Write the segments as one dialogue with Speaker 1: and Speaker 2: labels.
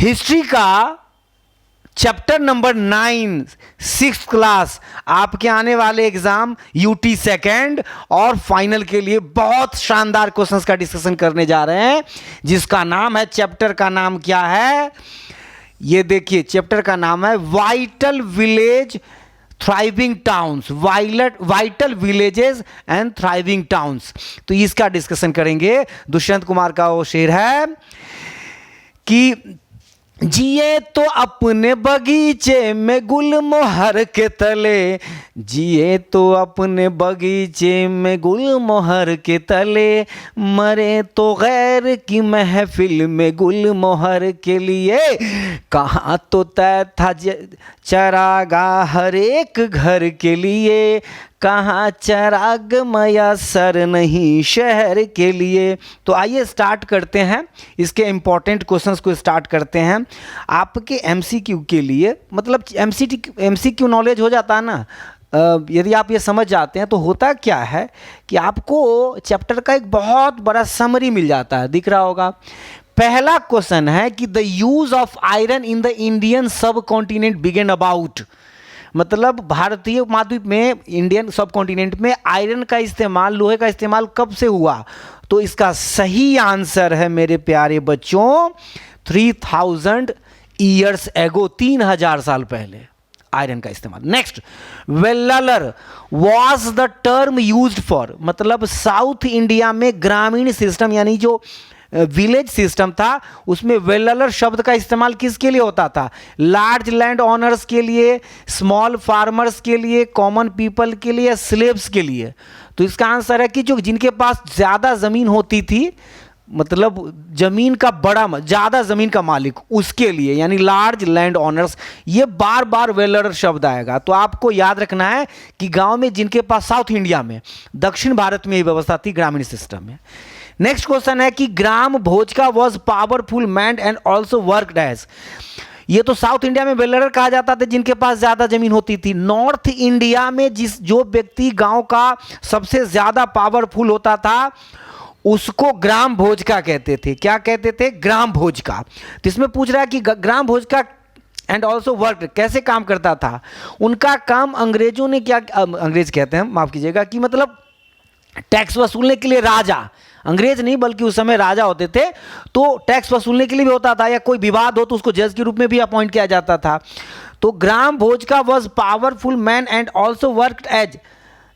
Speaker 1: History का chapter number 9 6th class आपके आने वाले एग्जाम यूटी सेकेंड और फाइनल के लिए बहुत शानदार क्वेश्चंस का डिस्कशन करने जा रहे हैं, जिसका नाम है, चैप्टर का नाम क्या है, ये देखिए, चैप्टर का नाम है vital village thriving towns, vital villages and thriving towns. तो इसका डिस्कशन करेंगे। दुष्यंत कुमार का वो शेर है कि जिए तो अपने बगीचे में गुलमोहर के तले, जिए तो अपने बगीचे में गुलमोहर के तले, मरे तो गैर की महफिल में गुलमोहर के लिए, कहाँ तो तय था चरागा हर एक घर के लिए, कहाँ चराग मयसर नहीं शहर के लिए। तो आइए स्टार्ट करते हैं, इसके इम्पॉर्टेंट क्वेश्चंस को स्टार्ट करते हैं। आपके एमसीक्यू के लिए, मतलब एमसीक्यू नॉलेज हो जाता है ना, यदि आप ये समझ जाते हैं तो होता क्या है कि आपको चैप्टर का एक बहुत बड़ा समरी मिल जाता है, दिख रहा होगा। पहला क्वेश्चन है कि the use of iron in the Indian सब कॉन्टिनेंट बिगेन अबाउट, मतलब भारतीय उपमहाद्वीप में, इंडियन सब कॉन्टिनेंट में आयरन का इस्तेमाल, लोहे का इस्तेमाल कब से हुआ। तो इसका सही आंसर है मेरे प्यारे बच्चों 3000 ईयर्स एगो, 3000 साल पहले आयरन का इस्तेमाल। Next, Vellalar was the term used for, मतलब साउथ इंडिया में ग्रामीण सिस्टम यानी जो विलेज सिस्टम था उसमें वेल्लालर शब्द का इस्तेमाल किसके लिए होता था, लार्ज लैंड ओनर्स के लिए, स्मॉल फार्मर्स के लिए, कॉमन पीपल के लिए, स्लेव्स के लिए। तो इसका आंसर है कि जो जिनके पास ज़्यादा ज़मीन होती थी, मतलब जमीन का बड़ा, ज़्यादा ज़मीन का मालिक, उसके लिए, यानी लार्ज लैंड ओनर्स। ये बार बार वेल्लालर शब्द आएगा, तो आपको याद रखना है कि गांव में जिनके पास, साउथ इंडिया में, दक्षिण भारत में ये व्यवस्था थी ग्रामीण सिस्टम में। नेक्स्ट क्वेश्चन है कि gram bhojaka was powerful man and also worked as, ये तो साउथ इंडिया में वेल्लालर कहा जाता था जिनके पास ज्यादा जमीन होती थी। नॉर्थ इंडिया में जो व्यक्ति गांव का सबसे ज्यादा पावरफुल होता था उसको ग्राम भोजका कहते थे। क्या कहते थे? ग्राम भोजका। तो इसमें पूछ रहा है कि ग्राम भोजका एंड ऑल्सो वर्क कैसे काम करता था। उनका काम अंग्रेजों ने क्या, अंग्रेज कहते हैं, माफ कीजिएगा, कि मतलब टैक्स वसूलने के लिए, राजा, अंग्रेज नहीं बल्कि उस समय राजा होते थे, तो टैक्स वसूलने के लिए भी होता था, या कोई विवाद हो तो उसको जज के रूप में भी अपॉइंट किया जाता था। तो gram bhojaka was powerful man and also worked as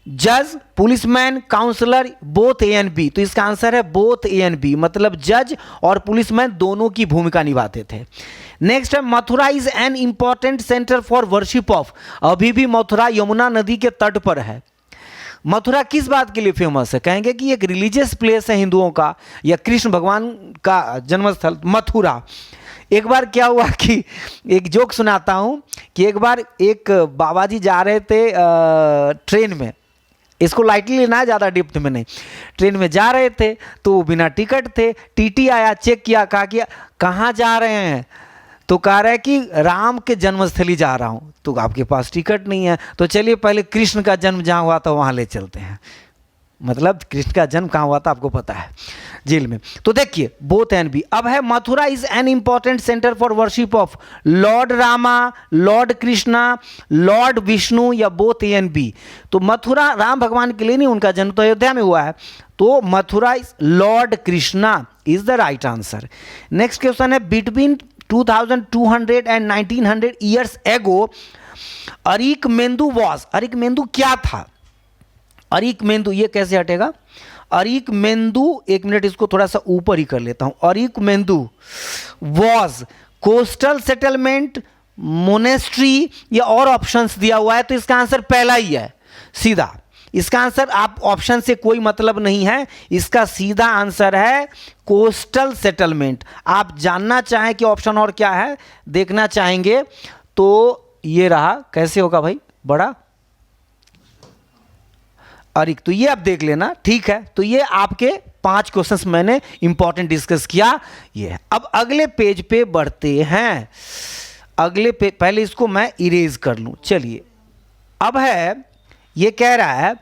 Speaker 1: जज, policeman, counsellor, both A and B. तो इसका आंसर है बोथ ए एंड बी, मतलब जज और पुलिसमैन दोनों की भूमिका निभाते थे। नेक्स्ट है Mathura is an important centre for worship of, अभी भी मथुरा यमुना नदी के तट पर है। मथुरा किस बात के लिए फेमस है? कहेंगे कि एक रिलीजियस प्लेस है हिंदुओं का, या कृष्ण भगवान का जन्मस्थल मथुरा। एक बार क्या हुआ कि, एक जोक सुनाता हूँ कि एक बार एक बाबा जी जा रहे थे ट्रेन में, इसको लाइटली लेना है, ज़्यादा डिप्थ में नहीं, ट्रेन में जा रहे थे तो बिना टिकट थे, टीटी आया, चेक किया, कहा कि कहाँ जा रहे हैं, तो कह रहा है कि राम के जन्मस्थली जा रहा हूँ। तो आपके पास टिकट नहीं है, तो चलिए पहले कृष्ण का जन्म जहाँ हुआ था वहाँ ले चलते हैं। मतलब कृष्ण का जन्म कहाँ हुआ था आपको पता है, जेल में। तो देखिए बोथ एंड बी। अब है Mathura is an important centre for worship of lord Rama, lord Krishna, lord Vishnu, या बोथ ए एंड बी। तो मथुरा राम भगवान के लिए नहीं, उनका जन्म तो अयोध्या में हुआ है, तो Mathura is Lord Krishna is the right answer. Next question है between 2200 and 1900 years ago Arikamedu was, अरिकमेंदु क्या था? अरिकमेंदु, ये कैसे हटेगा? अरिकमेंदु, एक मिनट इसको थोड़ा सा ऊपर ही कर लेता हूं। अरिकमेंदु वॉज कोस्टल सेटलमेंट, मोनेस्ट्री, या और ऑप्शंस दिया हुआ है, तो इसका आंसर पहला ही है सीधा। इसका आंसर, आप ऑप्शन से कोई मतलब नहीं है, इसका सीधा आंसर है कोस्टल सेटलमेंट। आप जानना चाहें कि ऑप्शन और क्या है, देखना चाहेंगे तो ये रहा। कैसे होगा भाई? बड़ा अरिक, तो ये आप देख लेना, ठीक है। तो ये आपके 5 क्वेश्चंस मैंने इंपॉर्टेंट डिस्कस किया, ये है। अब अगले पेज पे बढ़ते हैं। अगले पे, पहले इसको मैं इरेज कर लूं। चलिए, अब है, ये कह रहा है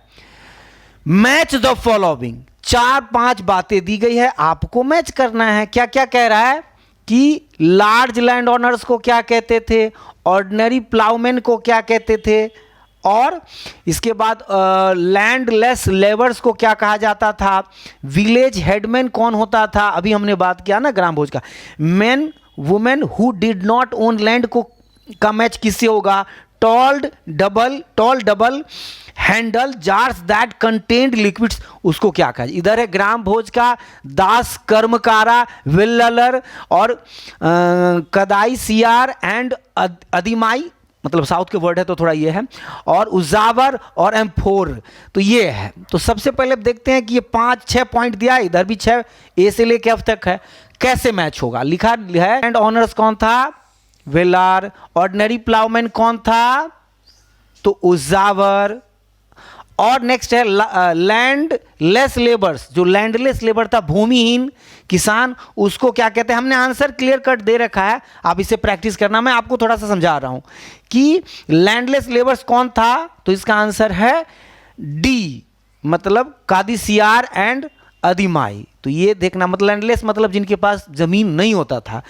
Speaker 1: मैच द फॉलोइंग, 4-5 बातें दी गई है, आपको मैच करना है। क्या क्या कह रहा है कि लार्ज लैंड ओनर्स को क्या कहते थे, ऑर्डिनरी प्लाउमैन को क्या कहते थे, और इसके बाद लैंडलेस लेबर्स को क्या कहा जाता था, विलेज हेडमैन कौन होता था, अभी हमने बात किया ना ग्राम भोज का, man women who did not own land को का मैच किससे होगा, tall double handle jars that contained liquids, उसको क्या कहा। इधर है ग्राम भोज का दास कर्मकारा विल्लर और कदाई सियार एंड अधिमाई, मतलब साउथ के वर्ड है तो थोड़ा ये है, और उजावर और एम्फोर, तो ये है। तो सबसे पहले देखते हैं कि ये 5-6 पॉइंट दिया है, इधर भी 6 ए से लेके एफ तक है, कैसे मैच होगा। लिखा है एंड ऑनर्स कौन था, वेलार, ऑर्डिनरी प्लाउमैन कौन था, तो उजावर, और नेक्स्ट है लैंडलेस लेबर्स, जो लैंडलेस लेबर था भूमिहीन किसान, उसको क्या कहते हैं। हमने आंसर क्लियर कट दे रखा है, आप इसे प्रैक्टिस करना, मैं आपको थोड़ा सा समझा रहा हूं कि लैंडलेस लेबर्स कौन था, तो इसका आंसर है डी, मतलब कादिसियार एंड अधिमाई। तो ये देखना, मतलब लैंडलेस मतलब जिनके पास जमीन नहीं होता था।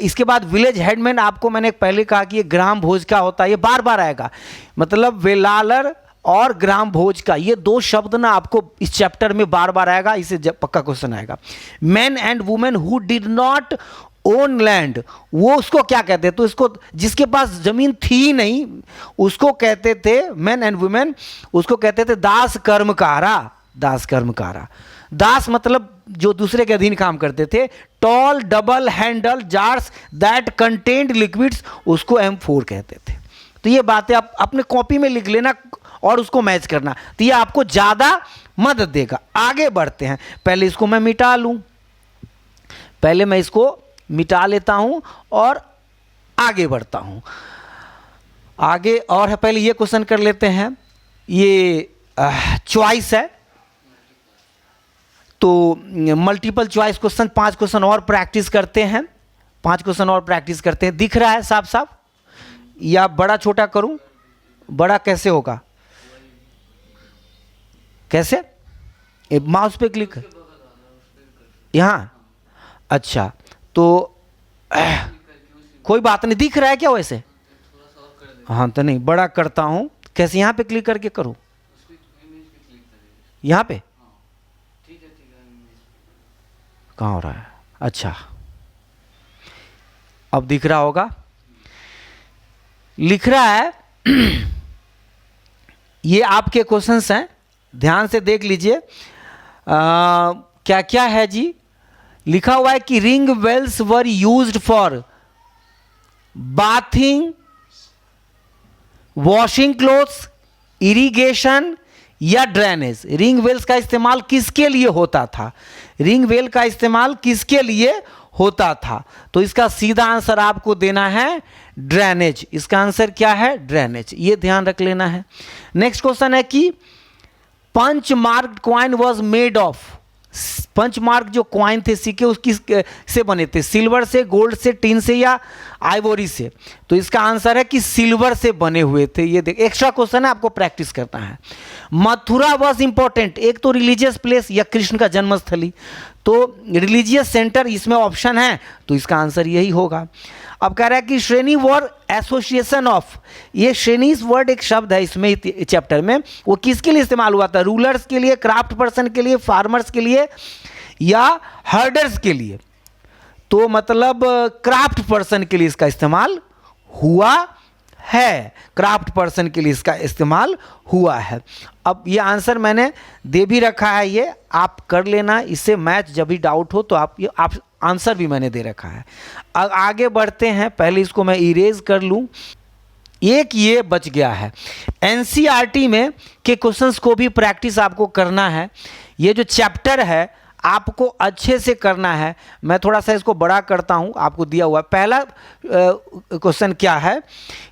Speaker 1: इसके बाद विलेज हेडमैन, आपको मैंने पहले कहा कि ये ग्राम भोज का होता है, ये बार बार आएगा, मतलब वेलालर और ग्राम भोज का, ये 2 शब्द ना आपको इस चैप्टर में बार बार आएगा, इसे पक्का क्वेश्चन आएगा। Man and women who did not own land, वो उसको क्या कहते हैं, तो इसको जिसके पास जमीन थी नहीं उसको कहते थे, मैन एंड वुमेन उसको कहते थे दास कर्मकारा। दास कर्मकारा, दास मतलब जो दूसरे के अधीन काम करते थे। Tall double handle jars that contained liquids, उसको M4 कहते थे। तो ये बातें आप अपने कॉपी में लिख लेना और उसको मैच करना, तो ये आपको ज़्यादा मदद देगा। आगे बढ़ते हैं, पहले इसको मैं मिटा लूँ, पहले मैं इसको मिटा लेता हूँ और आगे बढ़ता हूँ। आगे और है, पहले ये क्वेश्चन कर लेते हैं, ये चॉइस है, तो मल्टीपल चॉइस क्वेश्चन 5 क्वेश्चन और प्रैक्टिस करते हैं, 5 क्वेश्चन और प्रैक्टिस करते हैं। दिख रहा है साफ साफ, या बड़ा छोटा करूं, बड़ा कैसे होगा, कैसे, माउस पे क्लिक यहाँ, अच्छा तो कोई बात नहीं, दिख रहा है क्या वैसे, हाँ तो नहीं, बड़ा करता हूं, कैसे, यहाँ पे क्लिक करके करूं, यहाँ पे कहाँ हो रहा है, अच्छा अब दिख रहा होगा, लिख रहा है ये आपके क्वेश्चंस हैं, ध्यान से देख लीजिए। क्या क्या है जी, लिखा हुआ है कि ring wells were used for bathing, washing clothes, irrigation या ड्रेनेज। रिंग वेल्स का इस्तेमाल किसके लिए होता था, रिंग वेल का इस्तेमाल किसके लिए होता था, तो इसका सीधा आंसर आपको देना है ड्रेनेज। इसका आंसर क्या है, ड्रेनेज, ये ध्यान रख लेना है। नेक्स्ट क्वेश्चन है कि punch mark coin was made of, punch mark जो कॉइन थे, सिक्के, उस किस से बने थे, सिल्वर से, गोल्ड से, टिन से या आइवोरी से, तो इसका आंसर है कि सिल्वर से बने हुए थे। ये देख, एक्स्ट्रा क्वेश्चन है, आपको प्रैक्टिस करना है। मथुरा वॉज इंपॉर्टेंट, एक तो रिलीजियस प्लेस या कृष्ण का जन्मस्थली, तो रिलीजियस सेंटर इसमें ऑप्शन है, तो इसका आंसर यही होगा। अब कह रहा है कि श्रेणी वॉर एसोसिएशन ऑफ, ये श्रेणी वर्ड एक शब्द है इसमें चैप्टर में, वो किसके लिए इस्तेमाल हुआ था, रूलर्स के लिए, क्राफ्ट पर्सन के लिए, फार्मर्स के लिए या हर्डर्स के लिए, तो मतलब क्राफ्ट पर्सन के लिए इसका इस्तेमाल हुआ है, क्राफ्ट पर्सन के लिए इसका इस्तेमाल हुआ है। अब ये आंसर मैंने दे भी रखा है, ये आप कर लेना, इससे मैच जब भी डाउट हो तो आप आंसर भी मैंने दे रखा है। अब आगे बढ़ते हैं, पहले इसको मैं इरेज कर लूं, एक ये बच गया है। एनसीईआरटी में के क्वेश्चंस को भी प्रैक्टिस आपको करना है, ये जो चैप्टर है आपको अच्छे से करना है। मैं थोड़ा सा इसको बड़ा करता हूं, आपको दिया हुआ पहला क्वेश्चन क्या है,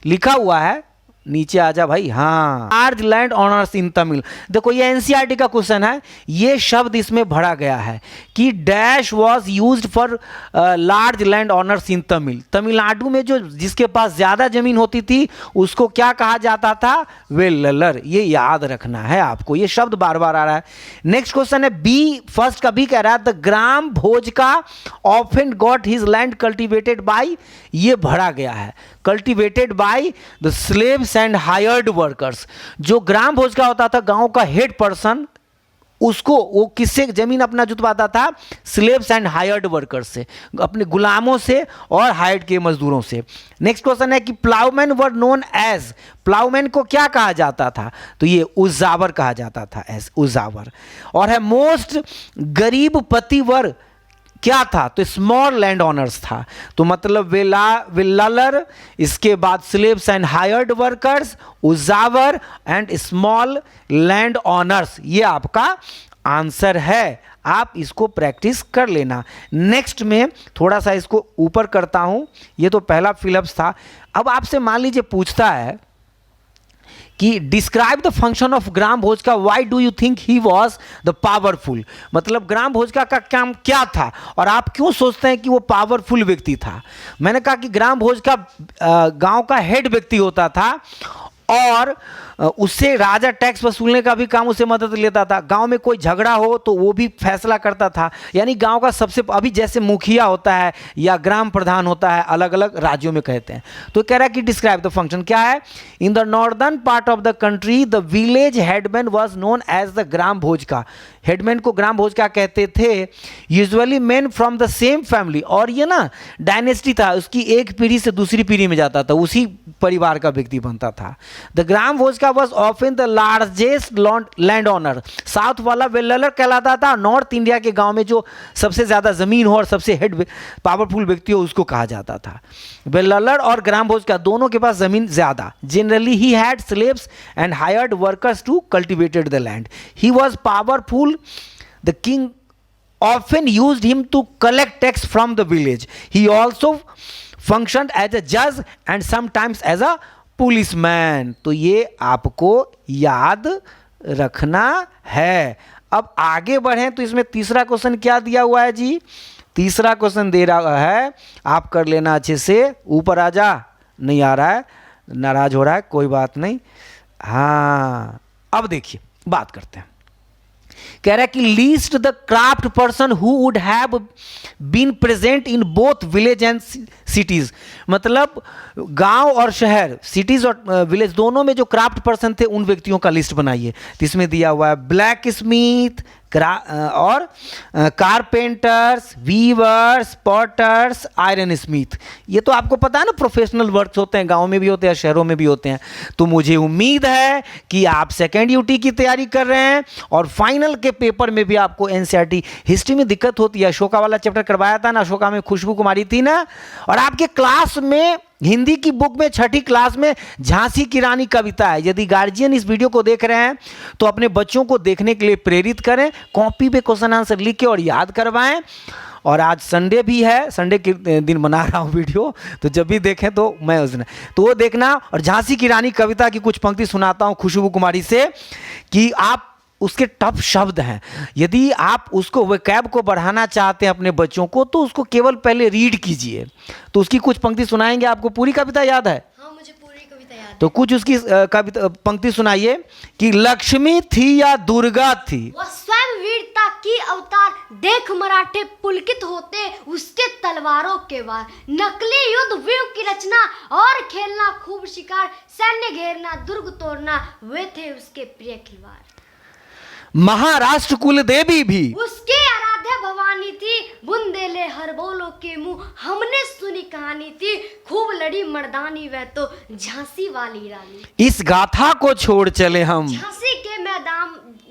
Speaker 1: लिखा हुआ है नीचे आ जा भाई, हाँ, large land honours in Tamil. देखो ये एनसीईआरटी का क्वेश्चन है, ये शब्द इसमें भरा गया है कि dash was used for large land honours in Tamil. Tamil Nadu में जो जिसके पास ज्यादा जमीन होती थी उसको क्या कहा जाता था, वेल्लर। ये याद रखना है आपको, ये शब्द बार बार आ रहा है। नेक्स्ट क्वेश्चन है बी, फर्स्ट का बी कह रहा है द ग्राम भोज का often got his land cultivated by, ये भरा गया है cultivated by the slaves and hired workers. जो ग्राम भोज का होता था, गांव का हेड पर्सन, उसको वो किससे जमीन अपना जुतवाता था, स्लेव्स एंड हायर्ड वर्कर्स से, अपने गुलामों से और हायर्ड के मजदूरों से। नेक्स्ट क्वेश्चन है कि Ploughman were known as, Ploughman को क्या कहा जाता था, तो ये उजावर कहा जाता था, एज उजावर। और है मोस्ट गरीब पति वर क्या था, तो स्मॉल लैंड ऑनर्स था, तो मतलब विल्लालर, इसके बाद slaves and hired workers, uzhavar and small landowners, ये आपका आंसर है। आप इसको प्रैक्टिस कर लेना। नेक्स्ट में थोड़ा सा इसको ऊपर करता हूं, ये तो पहला फिलअप्स था। अब आपसे मान लीजिए पूछता है कि describe the function of gram भोज का, why do you think he was the powerful, मतलब ग्राम भोज का काम क्या था और आप क्यों सोचते हैं कि वो पावरफुल व्यक्ति था। मैंने कहा कि ग्राम भोज का गांव का हेड व्यक्ति होता था और उससे राजा टैक्स वसूलने का भी काम उससे मदद लेता था। गांव में कोई झगड़ा हो तो वो भी फैसला करता था, यानी गांव का सबसे, अभी जैसे मुखिया होता है या ग्राम प्रधान होता है, अलग अलग राज्यों में कहते हैं। तो कह रहा है कि डिस्क्राइब द फंक्शन, क्या है, in the northern part of the country the village headman was known as the gram भोज का। हेडमैन को ग्राम भोज का कहते थे। Usually man from the same family, और ये ना डायनेस्टी था, उसकी एक पीढ़ी से दूसरी पीढ़ी में जाता था, उसी परिवार का व्यक्ति बनता था। द ग्राम भोज का was often the largest land owner, south वाला वेल्लर कहलाता था, नॉर्थ इंडिया के गांव में जो सबसे ज्यादा जमीन हो और सबसे हेड पावरफुल व्यक्ति हो उसको कहा जाता था। वेल्लर और ग्राम भोज का दोनों के पास जमीन ज्यादा। Generally he had slaves and hired workers to cultivated the land. He was powerful, the king often used him to collect tax from the village. He also functioned as a judge and sometimes as a policeman. तो ये आपको याद रखना है। अब आगे बढ़ें तो इसमें तीसरा क्वेश्चन क्या दिया हुआ है जी, तीसरा क्वेश्चन दे रहा है, आप कर लेना अच्छे से। ऊपर आ जा, नहीं आ रहा है, नाराज हो रहा है, कोई बात नहीं। हाँ, अब देखिए बात करते हैं। कह रहा है कि least the craft person who would have been present in both village and cities, मतलब गांव और शहर, सिटीज और विलेज दोनों में जो क्राफ्ट पर्सन थे उन व्यक्तियों का लिस्ट बनाइए। तो इसमें दिया हुआ है ब्लैक स्मिथ और carpenters, weavers, potters, iron smith. ये तो आपको पता है ना, प्रोफेशनल वर्क्स होते हैं, गांव में भी होते हैं, शहरों में भी होते हैं। तो मुझे उम्मीद है कि आप सेकेंड यूटी की तैयारी कर रहे हैं और फाइनल के पेपर में भी आपको एनसीईआरटी हिस्ट्री में दिक्कत होती है। अशोका वाला चैप्टर करवाया था ना, अशोका में खुशबू कुमारी थी ना, और आपके क्लास में हिंदी की बुक में 6ठी क्लास में झांसी की रानी कविता है। यदि गार्जियन इस वीडियो को देख रहे हैं तो अपने बच्चों को देखने के लिए प्रेरित करें, कॉपी पे क्वेश्चन आंसर लिख के और याद करवाएं। और आज संडे भी है, संडे के दिन बना रहा हूँ वीडियो, तो जब भी देखें तो मैं उस दिन तो वो देखना। और झांसी की रानी कविता की कुछ पंक्ति सुनाता हूँ खुशबू कुमारी से, कि आप उसके टफ शब्द हैं, यदि आप उसको वोकैब को बढ़ाना चाहते हैं अपने बच्चों को, तो उसको केवल पहले रीड कीजिए। तो उसकी कुछ पंक्ति सुनाएंगे, आपको पूरी कविता याद है?
Speaker 2: हाँ, मुझे पूरी कविता याद है।
Speaker 1: तो कुछ उसकी कविता पंक्ति सुनाइए कि लक्ष्मी थी या दुर्गा थी,
Speaker 2: वह स्वयं वीरता की अवतार, देख मराठे पुलकित होते उसके तलवारों के वार, नकली युद्ध व्यूह की रचना और खेलना खूब शिकार, सैन्य घेरना दुर्ग तोड़ना, वे थे उसके प्रिय खिलवाड़।
Speaker 1: महाराष्ट्र कुल देवी भी
Speaker 2: उसके आराध्य भवानी थी, बुंदेले हर बोलो के मुंह, हमने सुनी कहानी थी, खूब लड़ी मर्दानी वह तो झांसी वाली रानी।
Speaker 1: इस गाथा को छोड़ चले हम
Speaker 2: झांसी के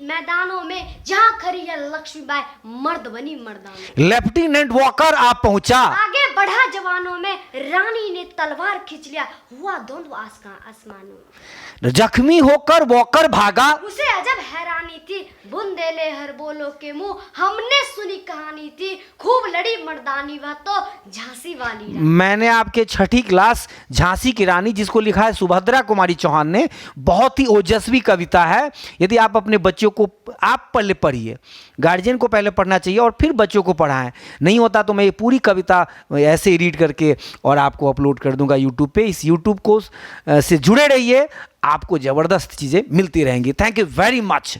Speaker 2: मैदानों में, जहाँ खड़ी है लक्ष्मीबाई मर्द बनी मर्दानी।
Speaker 1: लेफ्टिनेंट वॉकर आप पहुंचा,
Speaker 2: आगे बढ़ा जवानों में, रानी ने तलवार खींच लिया, हुआ द्वंद्व आसमानों में।
Speaker 1: जख्मी होकर वॉकर भागा,
Speaker 2: उसे अजब हैरानी थी, बुंदेले हर बोलो के मुंह, हमने सुनी कहानी होती थी, खूब लड़ी मर्दानी वह तो झांसी वाली रानी।
Speaker 1: मैंने आपके छठी क्लास झांसी की रानी, जिसको लिखा है सुभद्रा कुमारी चौहान ने, बहुत ही ओजस्वी कविता है। यदि आप अपने बच्चों को, आप पहले पढ़िए, गार्जियन को पहले पढ़ना चाहिए और फिर बच्चों को पढ़ाएं। नहीं होता तो मैं ये पूरी कविता ऐसे ही रीड करके और आपको अपलोड कर दूंगा यूट्यूब पे। इस यूट्यूब को से जुड़े रहिए, आपको ज़बरदस्त चीज़ें मिलती रहेंगी। Thank you very much.